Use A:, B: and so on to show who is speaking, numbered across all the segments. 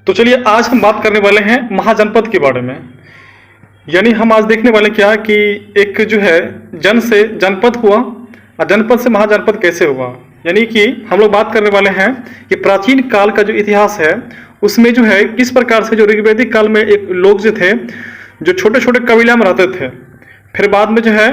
A: तो चलिए आज हम बात करने वाले हैं महाजनपद के बारे में। यानी हम आज देखने वाले क्या कि एक जो है जन से जनपद हुआ और जनपद से महाजनपद कैसे हुआ। यानी कि हम लोग बात करने वाले हैं कि प्राचीन काल का जो इतिहास है उसमें जो है किस प्रकार से जो ऋग्वैदिक काल में एक लोग जो थे जो छोटे छोटे कबीला में रहते थे, फिर बाद में जो है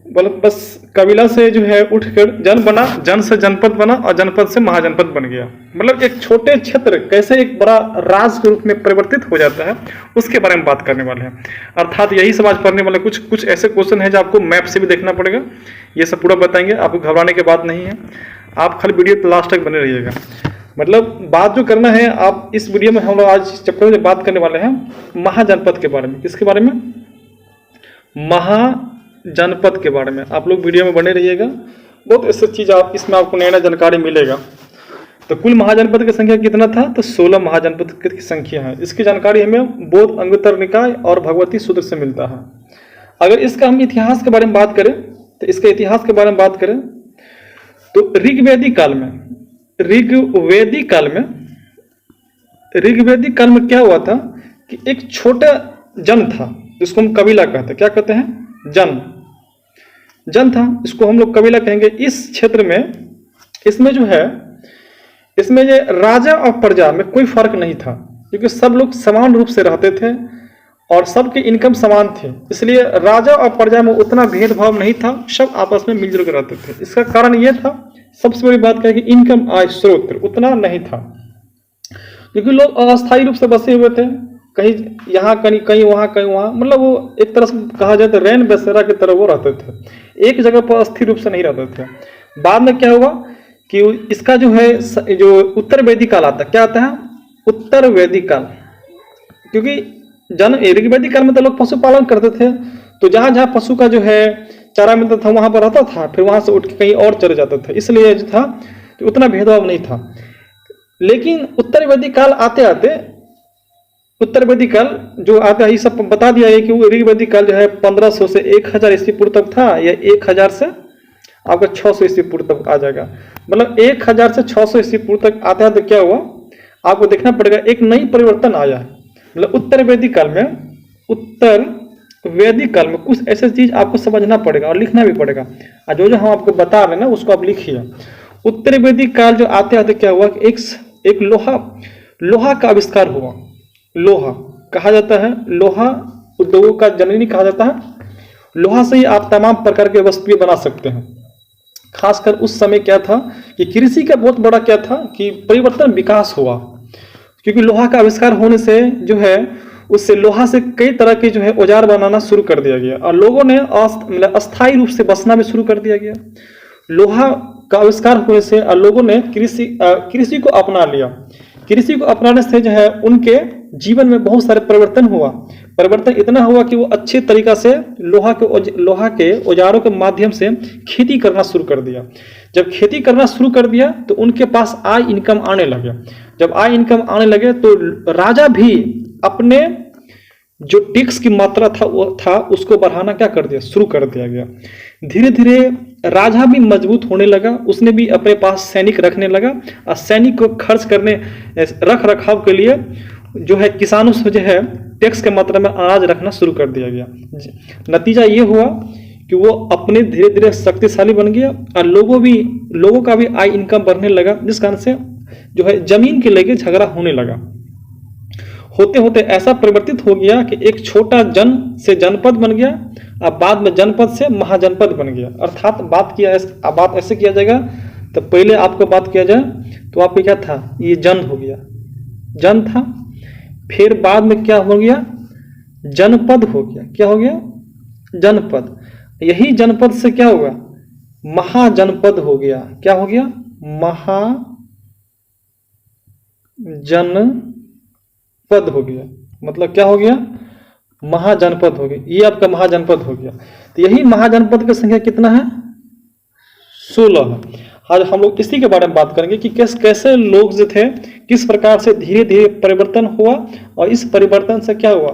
A: बस कबीला से जो है उठकर जन बना, जन से जनपद बना और जनपद से महाजनपद बन गया। मतलब एक छोटे क्षेत्र कैसे एक बड़ा राज्य के रूप में परिवर्तित हो जाता है उसके बारे में बात करने वाले हैं। अर्थात यही सब आज पढ़ने वाले कुछ ऐसे क्वेश्चन हैं जो आपको मैप से भी देखना पड़ेगा। ये सब पूरा बताएंगे, आपको घबराने की बात नहीं है, आप खाली वीडियो तो लास्ट तक बने रहिएगा। मतलब बात जो करना है आप इस वीडियो में हम लोग आज चैप्टर में बात करने वाले हैं महाजनपद के बारे में। किसके बारे में? महाजनपद के बारे में। आप लोग वीडियो में बने रहिएगा, बहुत ऐसी चीज आप इसमें आपको नया नया जानकारी मिलेगा। तो कुल महाजनपद की संख्या कितना था? तो 16 महाजनपद की संख्या है। इसकी जानकारी हमें बौद्ध अंगुत्तर निकाय और भगवती सूत्र से मिलता है। अगर इसका हम इतिहास के बारे में बात करें तो इसके इतिहास के बारे में बात करें तो ऋग्वैदिक काल में क्या हुआ था कि एक छोटा जन था जिसको हम कबीला कहते हैं। क्या कहते हैं? जन था, इसको हम लोग कबीला कहेंगे। इस क्षेत्र में इसमें जो है इसमें ये राजा और प्रजा में कोई फर्क नहीं था क्योंकि सब लोग समान रूप से रहते थे और सबके इनकम समान थे, इसलिए राजा और प्रजा में उतना भेदभाव नहीं था, सब आपस में मिलजुल कर रहते थे। इसका कारण यह था, सबसे बड़ी बात क्या है कि इनकम आय स्रोत उतना नहीं था क्योंकि लोग अस्थायी रूप से बसे हुए थे, कहीं यहाँ कहीं वहाँ कहीं वहाँ। मतलब वो एक तरह से कहा जाए तो रैन बसेरा की तरह वो रहते थे, एक जगह पर अस्थिर रूप से नहीं रहते थे। बाद में क्या हुआ कि इसका जो है जो उत्तर वैदिक काल आता है। क्या आता है? उत्तर वैदिक काल। क्योंकि ऋग्वैदिक काल में तो लोग पशुपालन करते थे, तो जहाँ जहाँ पशु का जो है चारा मिलता था वहां पर रहता था, फिर वहां से उठ के कहीं और चले जाते थे, इसलिए जो था तो उतना भेदभाव नहीं था। लेकिन उत्तर वैदिक काल आते आते उत्तर वैदिक काल जो आता है ये सब बता दिया है कि वो ऋग्वैदिक काल जो है 1500 से 1000 ईस्वी पूर्व तक था, या 1000 से आपका 600 ईस्वी पूर्व तक आ जाएगा। मतलब 1000 से 600 ईस्वी पूर्व तक आता है तो क्या हुआ आपको देखना पड़ेगा, एक नई परिवर्तन आया है। मतलब उत्तर वैदिक काल में कुछ ऐसे चीज आपको समझना पड़ेगा और लिखना भी पड़ेगा, और जो हम आपको बता रहे हैं ना उसको आप लिखिए। उत्तर वैदिक काल जो आते आते क्या हुआ कि एक लोहा का आविष्कार हुआ। लोहा कहा जाता है, लोहा उद्योगों का जननी कहा जाता है। लोहा से ही आप तमाम प्रकार के वस्तुएं बना सकते हैं। खासकर उस समय क्या था कि कृषि का बहुत बड़ा क्या था कि परिवर्तन विकास हुआ, क्योंकि लोहा का आविष्कार होने से जो है उससे लोहा से कई तरह के जो है औजार बनाना शुरू कर दिया गया और लोगों ने अस्थायी रूप से बसना भी शुरू कर दिया गया। लोहा का आविष्कार होने से लोगों ने कृषि को अपना लिया। कृषि को अपनाने से जो है उनके जीवन में बहुत सारे परिवर्तन हुआ। परिवर्तन इतना हुआ कि वो अच्छे तरीका से लोहा के औजारों के माध्यम से खेती करना शुरू कर दिया। जब खेती करना शुरू कर दिया तो उनके पास आय इनकम आने लगे। जब आय इनकम आने लगे तो राजा भी अपने जो टैक्स की मात्रा था उसको बढ़ाना क्या कर दिया, शुरू कर दिया गया। धीरे धीरे राजा भी मजबूत होने लगा, उसने भी अपने पास सैनिक रखने लगा और सैनिक को खर्च करने रख रखाव के लिए जो है किसानों से जो है टैक्स के मात्रा में अनाज रखना शुरू कर दिया गया। नतीजा ये हुआ कि वो अपने धीरे धीरे शक्तिशाली बन गया और लोगों का भी आय इनकम बढ़ने लगा, जिस कारण से जो है जमीन के लेके झगड़ा होने लगा। होते होते ऐसा परिवर्तित हो गया कि एक छोटा जन से जनपद बन गया और बाद में जनपद से महाजनपद बन गया। अर्थात बात ऐसे किया जाएगा तो पहले आपको बात किया जाए तो आपको क्या था, ये जन हो गया, जन था। फिर बाद में क्या हो गया, जनपद हो गया। क्या हो गया? जनपद। यही जनपद से क्या होगा, महाजनपद हो गया। क्या हो गया? महाजनपद हो गया। मतलब क्या हो गया? महाजनपद हो गया। ये आपका महाजनपद हो गया। तो यही महाजनपद की संख्या कितना है? 16 है। आज हम लोग इसी के बारे में बात करेंगे कि कैसे लोग जो थे किस प्रकार से धीरे धीरे परिवर्तन हुआ और इस परिवर्तन से क्या हुआ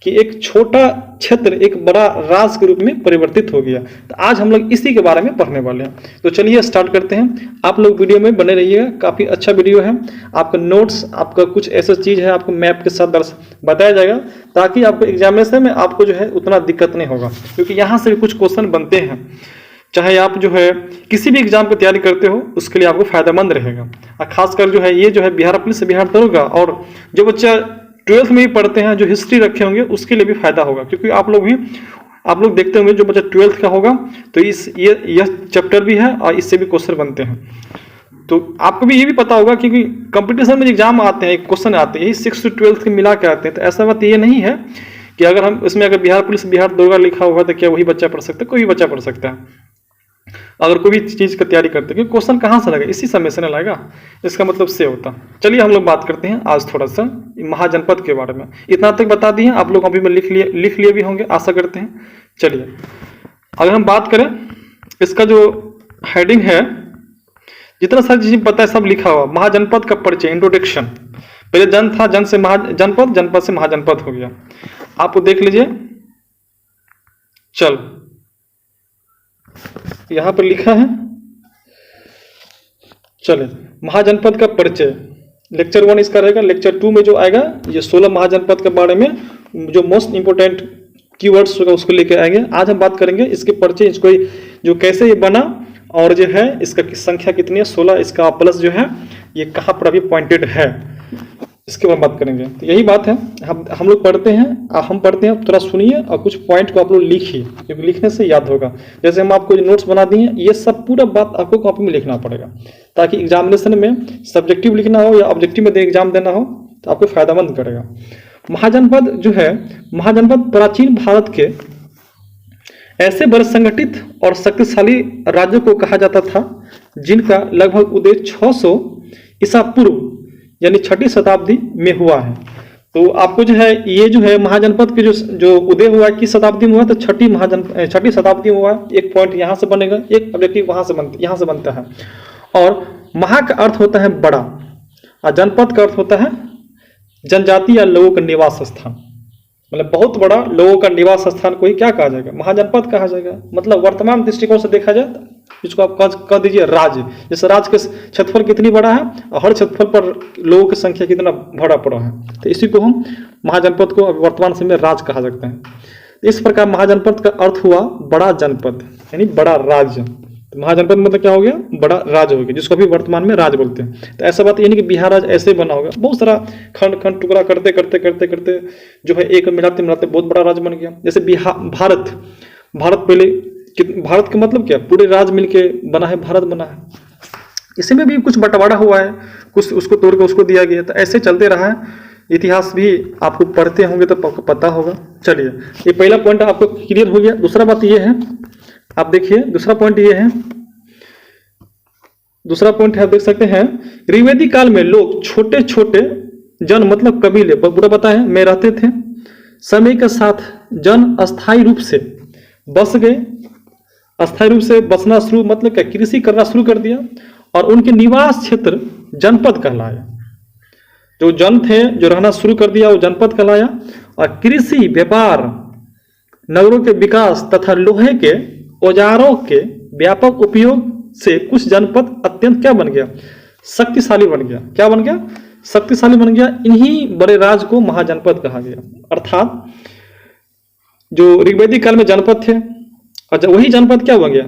A: कि एक छोटा क्षेत्र एक बड़ा राज के रूप में परिवर्तित हो गया। तो आज हम लोग इसी के बारे में पढ़ने वाले हैं। तो चलिए स्टार्ट करते हैं। आप लोग वीडियो में बने रहिएगा, काफ़ी अच्छा वीडियो है। आपका नोट्स, आपका कुछ ऐसा चीज़ है आपको मैप के साथ दर्श बताया जाएगा, ताकि आपको एग्जामिनेशन में आपको जो है उतना दिक्कत नहीं होगा, क्योंकि यहाँ से भी कुछ क्वेश्चन बनते हैं। चाहे आप जो है किसी भी एग्जाम की तैयारी करते हो, उसके लिए आपको फायदेमंद रहेगा। और खासकर जो है ये जो है बिहार पुलिस, बिहार दरोगा, और जो बच्चा 12th में भी पढ़ते हैं, जो हिस्ट्री रखे होंगे, उसके लिए भी फायदा होगा। क्योंकि आप लोग देखते होंगे जो बच्चा 12th का होगा तो यह चैप्टर भी है और इससे भी क्वेश्चन बनते हैं। तो आपको भी ये भी पता होगा, क्योंकि कंपटीशन में एग्जाम आते हैं, एक क्वेश्चन आते हैं, यही 6 से 12th के मिला के आते हैं। तो ऐसा बात ये नहीं है कि अगर हम इसमें अगर बिहार पुलिस, बिहार दरोगा लिखा होगा तो क्या वही बच्चा पढ़ सकता है? कोई भी बच्चा पढ़ सकता है, अगर कोई भी चीज़ की तैयारी करते हैं। क्योंकि क्वेश्चन कहाँ से लगा? इसी समय से ना लगेगा, इसका मतलब से होता। चलिए हम लोग बात करते हैं आज थोड़ा सा महाजनपद के बारे में। इतना तक बता दिए, आप लोग अभी में लिख लिए भी होंगे, आशा करते हैं। चलिए अगर हम बात करें, इसका जो हेडिंग है, जितना सारी चीज़ पता है सब लिखा हुआ। महाजनपद का परिचय, इंट्रोडक्शन। पहले जन था, जन से महाजनपद, जनपद से महाजनपद हो गया। आपको देख लीजिए, चल यहां पर लिखा है, चले महाजनपद का परिचय। लेक्चर 1 इसका रहेगा। लेक्चर 2 में जो आएगा ये 16 महाजनपद के बारे में जो मोस्ट इंपोर्टेंट कीवर्ड्स होगा उसको लेके आएंगे। आज हम बात करेंगे इसके परिचय, इसको जो कैसे ये बना, और जो है इसका संख्या कितनी है, 16, इसका प्लस जो है ये कहाँ पर अभी पॉइंटेड है, इसके बारे में बात करेंगे। तो यही बात है, हम लोग पढ़ते हैं, हम पढ़ते हैं, थोड़ा सुनिए और कुछ पॉइंट को आप लोग लिखिए, क्योंकि लिखने से याद होगा। जैसे हम आपको जो नोट्स बना दिए, ये सब पूरा बात आपको कॉपी में लिखना पड़ेगा, ताकि एग्जामिनेशन में सब्जेक्टिव लिखना हो या ऑब्जेक्टिव में एग्जाम देना हो तो आपको फायदेमंद करेगा। महाजनपद जो है, महाजनपद प्राचीन भारत के ऐसे बड़े संगठित और शक्तिशाली राज्यों को कहा जाता था जिनका लगभग उदय 600 ईसा पूर्व यानी 6ठी शताब्दी में हुआ है। तो आपको जो है ये जो है महाजनपद के जो उदय हुआ है, किस शताब्दी में हुआ? तो 6ठी शताब्दी में हुआ। एक पॉइंट यहाँ से बनेगा, एक ऑब्जेक्टिव यहाँ से बनता है। और महा का अर्थ होता है बड़ा, और जनपद का अर्थ होता है जनजाति या लोगों का निवास स्थान। मतलब बहुत बड़ा लोगों का निवास स्थान को ही क्या कहा जाएगा? महाजनपद कहा जाएगा। मतलब वर्तमान दृष्टिकोण से देखा जाए, इसको आप कह दीजिए राज्य। जैसे राज्य के क्षेत्रफल कितनी बड़ा है और हर क्षेत्रफल पर लोगों की संख्या कितना बड़ा पड़ा है, तो इसी को हम महाजनपद को वर्तमान समय में राज्य कहा जाता है। इस प्रकार महाजनपद का अर्थ हुआ बड़ा जनपद, यानी बड़ा राज्य। तो महाजनपद मतलब क्या हो गया? बड़ा राज्य हो गया, जिसको अभी वर्तमान में राज्य बोलते हैं। तो ऐसा बात ये नहीं कि बिहार राज्य ऐसे बना होगा, बहुत सारा खंड खंड टुकड़ा करते करते करते करते जो है एक मिलाते मिलाते बहुत बड़ा राज्य बन गया। जैसे भारत पहले, भारत का मतलब क्या? पूरे राज्य मिलके बना है, भारत बना है। इसी में भी कुछ बंटवारा हुआ है, कुछ उसको तोड़ के उसको दिया गया, तो ऐसे चलते रहा है। इतिहास भी आपको पढ़ते होंगे तो आपको पता होगा। चलिए ये पहला पॉइंट आपको क्लियर हो गया। दूसरा बात ये है, आप देखिए दूसरा पॉइंट ये है, आप देख सकते हैं, ऋग्वेदिक काल में लोग छोटे छोटे जन मतलब कबीले, पूरा पता है, में रहते थे। समय के साथ जन अस्थायी रूप से बस गए, अस्थायी रूप से बसना शुरू, मतलब क्या? कृषि करना शुरू कर दिया, और उनके निवास क्षेत्र जनपद कहलाया। जो जन थे जो रहना शुरू कर दिया वो जनपद कहलाया। और कृषि, व्यापार, नगरों के विकास तथा लोहे के औजारों के व्यापक उपयोग से कुछ जनपद अत्यंत क्या बन गया? शक्तिशाली बन गया। क्या बन गया? शक्तिशाली बन गया। इन्हीं बड़े राज्य को महाजनपद कहा गया। अर्थात जो ऋग्वेदिक काल में जनपद थे, और वही जनपद क्या बन गया?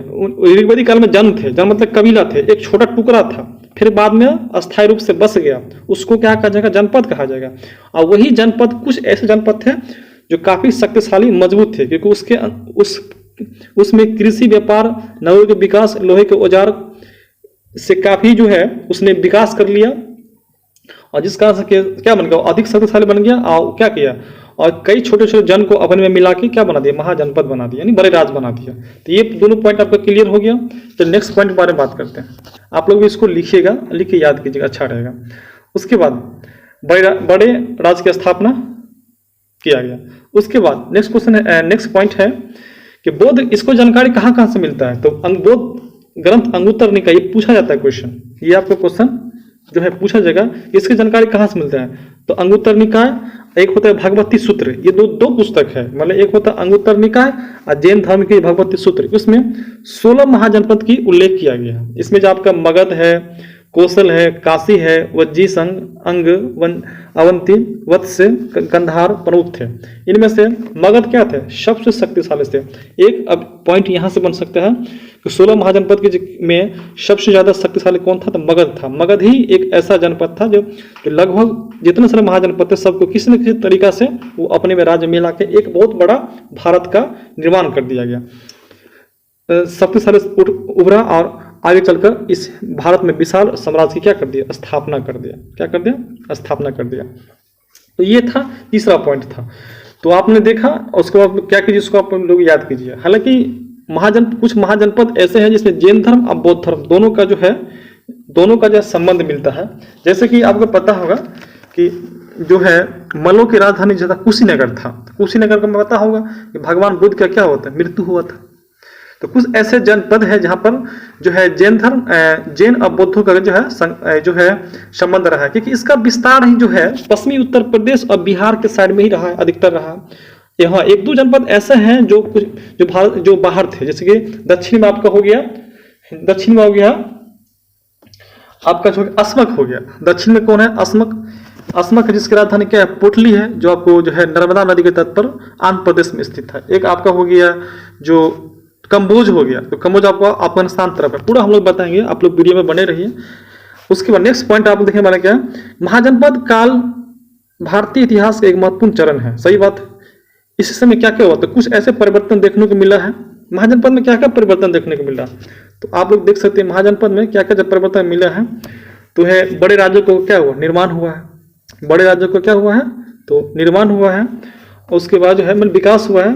A: ऋग्वेदिक काल में जन थे, जन मतलब कबीला थे, एक छोटा टुकड़ा था, फिर बाद में अस्थायी रूप से बस गया, उसको क्या कहा जाएगा? जनपद कहा जाएगा। और वही जनपद, कुछ ऐसे जनपद थे जो काफी शक्तिशाली, मजबूत थे, क्योंकि उसमें कृषि, व्यापार, नगरों के विकास, लोहे के औजार से काफी जो है उसने विकास कर लिया, और जिस कारण से क्या बन गया? अधिक शक्तिशाली बन गया। और क्या किया? और कई छोटे छोटे जन को अपने में मिला के क्या बना दिया? महाजनपद बना दिया, यानी बड़े राज्य बना दिया। तो ये दोनों पॉइंट आपका क्लियर हो गया। तो नेक्स्ट पॉइंट के बारे में बात करते हैं। आप लोग भी इसको लिखिएगा, लिख के याद कीजिएगा, अच्छा रहेगा। उसके बाद बड़े राज्य की स्थापना किया गया। उसके बाद नेक्स्ट क्वेश्चन है, नेक्स्ट पॉइंट है कि बौद्ध, इसको जानकारी कहाँ कहाँ से मिलता है? तो बौद्ध ग्रंथ अंगुत्तर निकाय, ये पूछा जाता है क्वेश्चन, ये आपको क्वेश्चन जो है पूछा जाएगा, इसकी जानकारी कहाँ से मिलता है? तो अंगुत्तर निकाय एक होता है भगवती सूत्र। ये दो दो पुस्तक है, मतलब एक होता है अंगुत्तर निकाय और जैन धर्म की भगवती सूत्र। उसमें 16 महाजनपद की उल्लेख किया गया है। इसमें जो आपका मगध है, कौशल है, काशी है, वज्जी संघ, अंग, अवंती, वत्स, कंधार प्रमुख थे। इनमें से मगध क्या थे? सबसे शक्तिशाली थे। एक अब पॉइंट यहाँ से बन सकता है कि 16 महाजनपद के में सबसे ज्यादा शक्तिशाली कौन था? तो मगध था। मगध ही एक ऐसा जनपद था जो लगभग जितने सारे महाजनपद थे सबको किसी न किसी तरीका से वो अपने में राज्य मिला के एक बहुत बड़ा भारत का निर्माण कर दिया गया। शक्तिशाली उभरा और आगे चलकर इस भारत में विशाल साम्राज्य की क्या कर दिया? स्थापना कर दिया। क्या कर दिया? स्थापना कर दिया। तो ये था तीसरा पॉइंट था। तो आपने देखा, उसके बाद क्या कीजिए, उसको आप लोग याद कीजिए। हालांकि कुछ महाजनपद ऐसे हैं जिसमें जैन धर्म और बौद्ध धर्म दोनों का जो संबंध मिलता है। जैसे कि आपको पता होगा कि जो है मल्लों की राजधानी जो था कुशीनगर था। कुशीनगर का पता होगा कि भगवान बुद्ध का क्या होता है? मृत्यु हुआ था। तो कुछ ऐसे जनपद है जहां पर जो है जैन धर्म, जैन और बौद्धों का जो है संबंध रहा है, क्योंकि इसका विस्तार ही जो है पश्चिमी उत्तर प्रदेश और बिहार के साइड में ही रहा है, अधिकतर रहा। यहाँ एक दो जनपद ऐसे हैं जो कुछ जो बाहर थे, जैसे कि दक्षिण में आपका हो गया, दक्षिण में हो गया आपका जो अस्मक हो गया। दक्षिण में कौन है? अस्मक जिसकी राजधानी क्या है? पोटली है, जो आपको जो है नर्मदा नदी के तट पर आंध्र प्रदेश में स्थित है। एक आपका हो गया जो कम्बोज हो गया, तो कम्बोज आपको अफगानिस्तान तरफ है। पूरा हम लोग बताएंगे, आप लोग वीडियो में बने रहिए। उसके बाद नेक्स्ट पॉइंट आप देखने वाले क्या है? महाजनपद काल भारतीय इतिहास का एक महत्वपूर्ण चरण है। सही बात है। इस समय क्या क्या हुआ? तो कुछ ऐसे परिवर्तन देखने को मिला है। महाजनपद में क्या क्या परिवर्तन देखने को मिला, तो आप लोग देख सकते हैं महाजनपद में क्या क्या परिवर्तन मिला है। तो है बड़े राज्यों को क्या हुआ? निर्माण हुआ है। बड़े राज्यों को क्या हुआ है? तो निर्माण हुआ है। और उसके बाद जो है विकास हुआ है।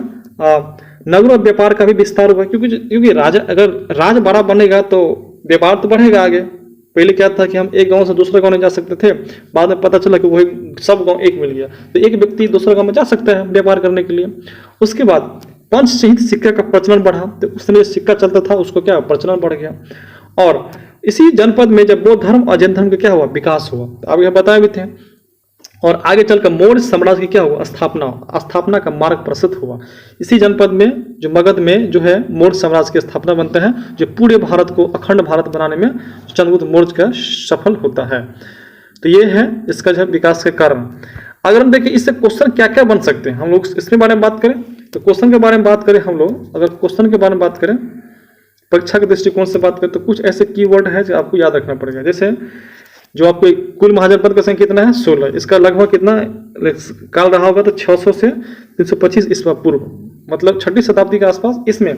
A: नगर और व्यापार का भी विस्तार हुआ, क्योंकि अगर राज बड़ा बनेगा तो व्यापार तो बढ़ेगा आगे। पहले क्या था कि हम एक गांव से दूसरे गांव नहीं जा सकते थे, बाद में पता चला कि वही सब गांव एक मिल गया, तो एक व्यक्ति दूसरे गांव में जा सकता है व्यापार करने के लिए। उसके बाद पंचशहीद सिक्का का प्रचलन बढ़ा, तो उस समय सिक्का चलता था उसको क्या प्रचलन बढ़ गया। और इसी जनपद में जब बौद्ध धर्म और जैन धर्म का क्या हुआ? विकास हुआ। तो आप यह बताए भी थे। और आगे चलकर मौर्य साम्राज्य की क्या हुआ? स्थापना का मार्ग प्रशस्त हुआ। इसी जनपद में जो मगध में जो है मौर्य साम्राज्य की स्थापना बनता है, जो पूरे भारत को अखंड भारत बनाने में चंद्रगुप्त मौर्य का सफल होता है। तो ये है इसका जो है विकास के कारण। अगर हम देखें इससे क्वेश्चन क्या क्या बन सकते हैं, हम लोग इसके बारे में बात करें तो क्वेश्चन के बारे में बात करें हम लोग, अगर क्वेश्चन के बारे में बात करें परीक्षा के दृष्टिकोण से बात करें तो कुछ ऐसे कीवर्ड है जो आपको याद रखना पड़ेगा। जैसे जो आपको कुल महाजनपद का संख्या कितना है? 16। इसका लगभग कितना काल रहा होगा? तो 600 से 325 ईस्वी पूर्व, मतलब 6वीं शताब्दी के आसपास। इसमें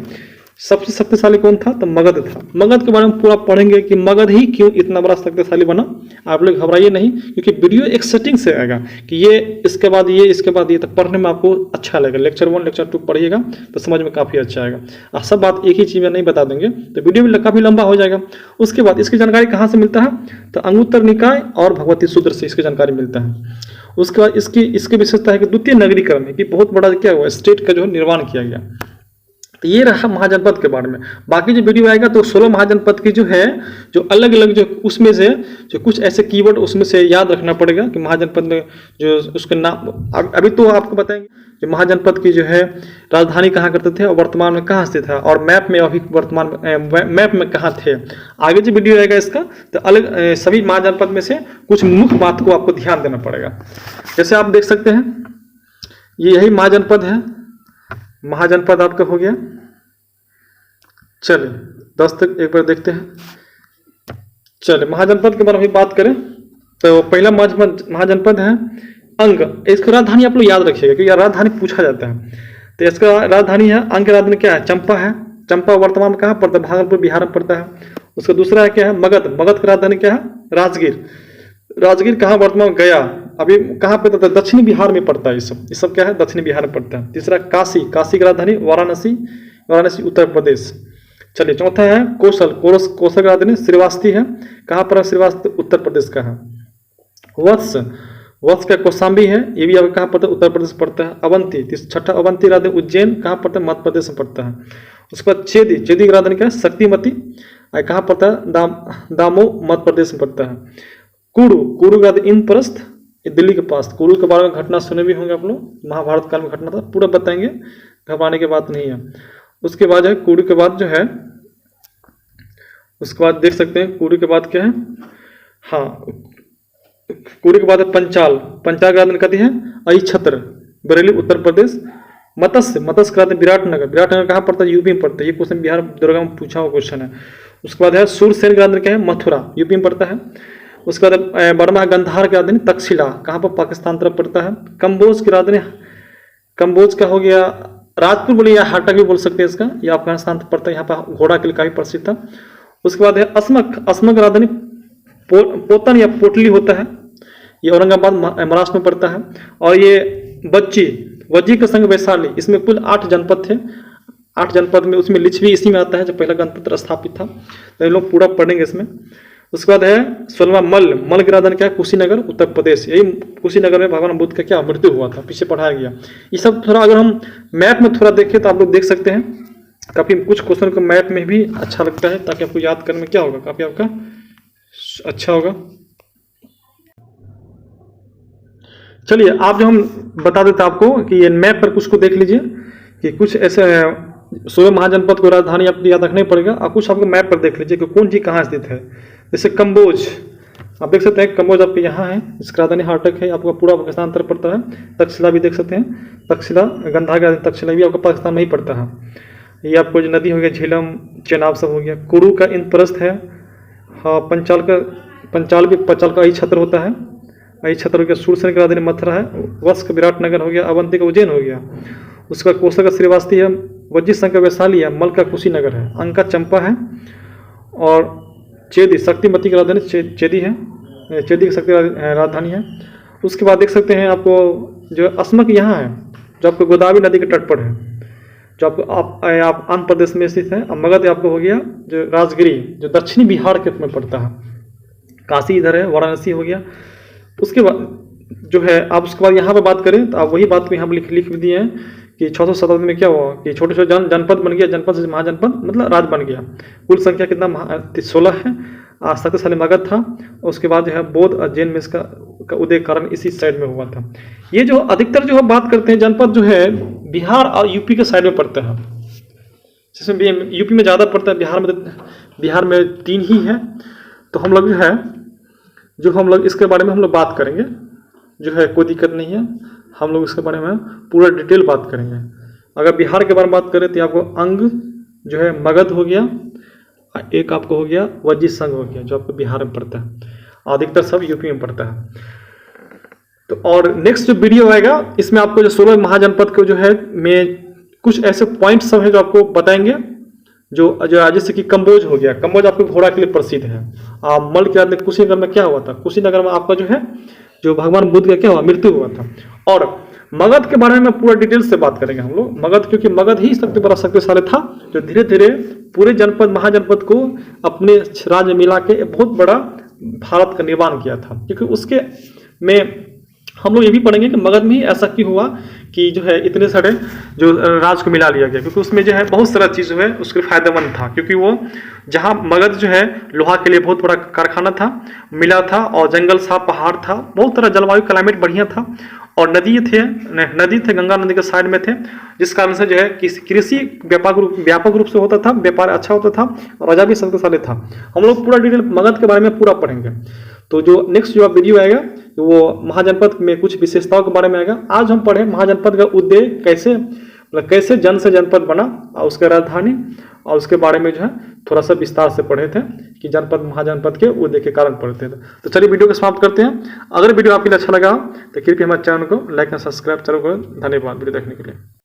A: सबसे शक्तिशाली कौन था? तो मगध था। मगध के बारे में पूरा पढ़ेंगे कि मगध ही क्यों इतना बड़ा शक्तिशाली बना। आप लोग घबराइए नहीं, क्योंकि वीडियो एक सेटिंग से आएगा कि ये इसके बाद ये इसके बाद ये, तो पढ़ने में आपको अच्छा लगेगा। लेक्चर 1 लेक्चर 2 पढ़िएगा तो समझ में काफ़ी अच्छा आएगा। सब बात एक ही चीज़ में नहीं बता देंगे तो वीडियो भी काफ़ी लंबा हो जाएगा। उसके बाद इसकी जानकारी कहाँ से मिलता है? तो अंगुत्तर निकाय और भगवती सूत्र से इसकी जानकारी मिलता है। उसके बाद इसकी विशेषता है कि द्वितीय नगरीकरण है, कि बहुत बड़ा क्या हुआ स्टेट का जो निर्माण किया गया। तो ये रहा महाजनपद के बारे में। बाकी जो वीडियो आएगा तो 16 महाजनपद की जो है जो अलग अलग जो उसमें से जो कुछ ऐसे कीवर्ड उसमें से याद रखना पड़ेगा कि महाजनपद में जो उसके नाम अभी तो आपको बताएंगे जो महाजनपद की जो है राजधानी कहाँ करते थे और वर्तमान में कहाँ स्थित है, और मैप में अभी वर्तमान मैप में कहाँ थे। आगे जो वीडियो आएगा इसका तो अलग सभी महाजनपद में से कुछ मुख्य बात को आपको ध्यान देना पड़ेगा। जैसे आप देख सकते हैं ये यही महाजनपद है। महाजनपद आपका हो गया। चलिए तक एक बार देखते हैं। चलिए महाजनपद के बारे में बात करें तो पहला महाजनपद है अंग। इसकी राजधानी आप लोग याद रखिएगा क्योंकि राजधानी पूछा जाता है। तो इसका राजधानी है अंग की राजधानी क्या है? चंपा है। चंपा वर्तमान में कहाँ पड़ता है? भागलपुर बिहार में पड़ता है। उसका दूसरा है क्या है? मगध। मगध की राजधानी क्या है? राजगीर। राजगीर कहाँ वर्तमान में? गया। अभी कहाँ पे? तो दक्षिणी बिहार में पड़ता है। ये सब क्या है? दक्षिणी बिहार में पड़ता है। तीसरा काशी। काशी की राजधानी वाराणसी उत्तर प्रदेश। चलिए चौथा है कौशल। कौशल की राजधानी श्रीवास्ती है। कहाँ पर? श्रीवास्ती उत्तर प्रदेश का है। वत्स का कौशाम्बी है। ये भी अब कहाँ पड़ता है? उत्तर प्रदेश पड़ता है। अवंती छठा अवंती राजधानी उज्जैन कहाँ पड़ता है? मध्य प्रदेश में पड़ता है। उसके बाद चेदी की राजधानी क्या है? शक्तिमती। कहाँ पड़ता है? दामोह मध्य प्रदेश में पड़ता है। कुरु का इंद्रप्रस्थ ये दिल्ली के पास। कुरु के बारे में घटना सुने भी होंगे आप लोग, महाभारत काल में घटना था, पूरा बताएंगे, घबराने की बात नहीं है। उसके बाद है कुरु के बाद जो है, उसके बाद देख सकते हैं कुरु के बाद क्या है, हाँ कुरु के बाद है पंचाल। पंचाल का कहती है अहिछत्र, बरेली उत्तर प्रदेश। मत्स्य, मत्स्य का विराटनगर। विराटनगर कहाँ पड़ता है? यूपी में पड़ता है। ये क्वेश्चन बिहार दुर्गा में पूछा हुआ क्वेश्चन है। उसके बाद है सूरसेन का क्या है? मथुरा, यूपी में पड़ता है। उसके बाद बर्मा गंधार की राजधानी तक्षशिला, कहाँ पर? पाकिस्तान तरफ पड़ता है। कंबोज की राजधानी, कंबोज का हो गया राजपुर बोलिए या हाटक भी बोल सकते हैं इसका, यह अफगानिस्तान पड़ता है। यहाँ पर घोड़ा किला काफी प्रसिद्ध था। उसके बाद है अस्मक, अस्मक राजधानी पोतन या पोटली होता है, ये औरंगाबाद महाराष्ट्र में पड़ता है। और ये बच्ची, वज्जी का संघ वैशाली, इसमें कुल 8 जनपद थे। 8 जनपद में उसमें लिच्छवी इसी में आता है जब पहला गणतंत्र स्थापित था, तो ये लोग पूरा पढ़ेंगे इसमें। उसके बाद है 16वां मल्ल, मल्ल की राजधानी क्या है? कुशीनगर उत्तर प्रदेश। यही कुशीनगर में भगवान बुद्ध का क्या मृत्यु हुआ था, पीछे पढ़ाया गया। ये सब थोड़ा अगर हम मैप में थोड़ा देखें तो आप लोग देख सकते हैं, काफी कुछ क्वेश्चन को मैप में भी अच्छा लगता है, ताकि आपको याद करने में क्या होगा, काफी आपका अच्छा होगा। चलिए आप जो हम बता देते आपको कि ये मैप पर कुछ को देख लीजिए कि कुछ ऐसे 16 महाजनपद को राजधानी आपको याद रखनी पड़ेगा, और कुछ आपको मैप पर देख लीजिए कि कौन चीज कहाँ स्थित है। जैसे कंबोज, आप देख सकते हैं कंबोज आपके यहाँ है, इसका राजधानी हाटक है, आपका पूरा पाकिस्तान तरफ पड़ता है। तक्षशिला भी देख सकते हैं, तक्षशिला गंधार का तक्षशिला भी आपका पाकिस्तान में ही पड़ता है। ये आपको जो नदी हो गया झेलम, चेनाब सब हो गया। कुरु का इंद्रप्रस्थ है, हाँ पंचाल का, पंचाल का अहिछत्र होता है, अहिछत्र हो गया। सूरसेन का राजधानी मथुरा है। वत्स का विराटनगर हो गया। अवंती का उज्जैन हो गया। उसका कोसर का श्रीवास्ती है। वज्जी संघ का वैशाली है। मल का कुशीनगर है। अंका चंपा है। और चेदी, शक्तिमती की राजधानी चेदी है, चेदी की शक्ति राजधानी है। उसके बाद देख सकते हैं आपको जो अस्मक यहाँ है, जो आपको गोदावरी नदी के तट पर है, जो आपको आप आंध्र प्रदेश में स्थित है। मगध आपको हो गया जो राजगिरी, जो दक्षिणी बिहार के में पड़ता है। काशी इधर है, वाराणसी हो गया। उसके बाद जो है आप उसके बाद यहाँ पर बात करें तो आप वही बात को यहाँ पर लिख भी दिए हैं कि 600 शताब्दी में क्या हुआ कि छोटे छोटे जनपद बन गया, जनपद से महाजनपद मतलब राज्य बन गया। कुल संख्या कितना? 16 है। शक्तिशाली मगध था। उसके बाद जो है बौद्ध और जैन में इसका उदय कारण इसी साइड में हुआ था। ये जो अधिकतर जो हम बात करते हैं जनपद जो है बिहार और यूपी के साइड में पड़ता है, जिसमें यूपी में ज़्यादा पड़ता है, बिहार में 3 ही है। तो हम लोग जो हम लोग इसके बारे में हम लोग बात करेंगे, जो है कोई दिक्कत नहीं है, हम लोग इसके बारे में पूरा डिटेल बात करेंगे। अगर बिहार के बारे में बात करें तो आपको अंग जो है मगध हो गया, एक आपको हो गया वज्जी संघ हो गया, जो आपको बिहार में पड़ता है। अधिकतर सब यूपी में पड़ता है। तो और नेक्स्ट जो वीडियो आएगा इसमें आपको जो 16 महाजनपद को जो है में कुछ ऐसे पॉइंट सब है जो आपको बताएंगे, जो जैसे कि कंबोज हो गया। कंबोज आपको घोड़ा के लिए प्रसिद्ध है। मल के बाद कुशीनगर में क्या हुआ था? कुशीनगर में आपका जो है जो भगवान बुद्ध का क्या हुआ? मृत्यु हुआ था। और मगध के बारे में पूरा डिटेल से बात करेंगे हम लोग। मगध, क्योंकि मगध ही सबसे बड़ा शक्तिशाली था, जो धीरे धीरे पूरे जनपद महाजनपद को अपने राज्य मिला के बहुत बड़ा भारत का निर्माण किया था। क्योंकि उसके में हम लोग ये भी पढ़ेंगे कि मगध में ही ऐसा क्यों हुआ कि जो है इतने सारे जो राज्य को मिला लिया गया, क्योंकि उसमें जो है बहुत सारा चीज़ जो है उसके फायदेमंद था। क्योंकि वो जहाँ मगध जो है लोहा के लिए बहुत बड़ा कारखाना था, मिला था, और जंगल था, पहाड़ था, बहुत तरह जलवायु क्लाइमेट बढ़िया था, और नदी थे गंगा नदी के साइड में थे, जिस कारण से जो है कृषि व्यापक रूप से होता था, व्यापार अच्छा होता था, राजा भी शक्तिशाली था। हम लोग पूरा डिटेल मगध के बारे में पूरा पढ़ेंगे। तो जो नेक्स्ट जो वीडियो आएगा तो वो महाजनपद में कुछ विशेषताओं के बारे में आएगा। आज हम पढ़े महाजनपद का उदय कैसे जन से जनपद बना, और उसका राजधानी, और उसके बारे में जो है थोड़ा सा विस्तार से पढ़े थे कि जनपद महाजनपद के उदय के कारण पढ़ते थे। तो चलिए वीडियो को समाप्त करते हैं। अगर वीडियो आपके लिए अच्छा लगा तो कृपया हमारे चैनल को लाइक और सब्सक्राइब जरूर करें। धन्यवाद वीडियो देखने के लिए।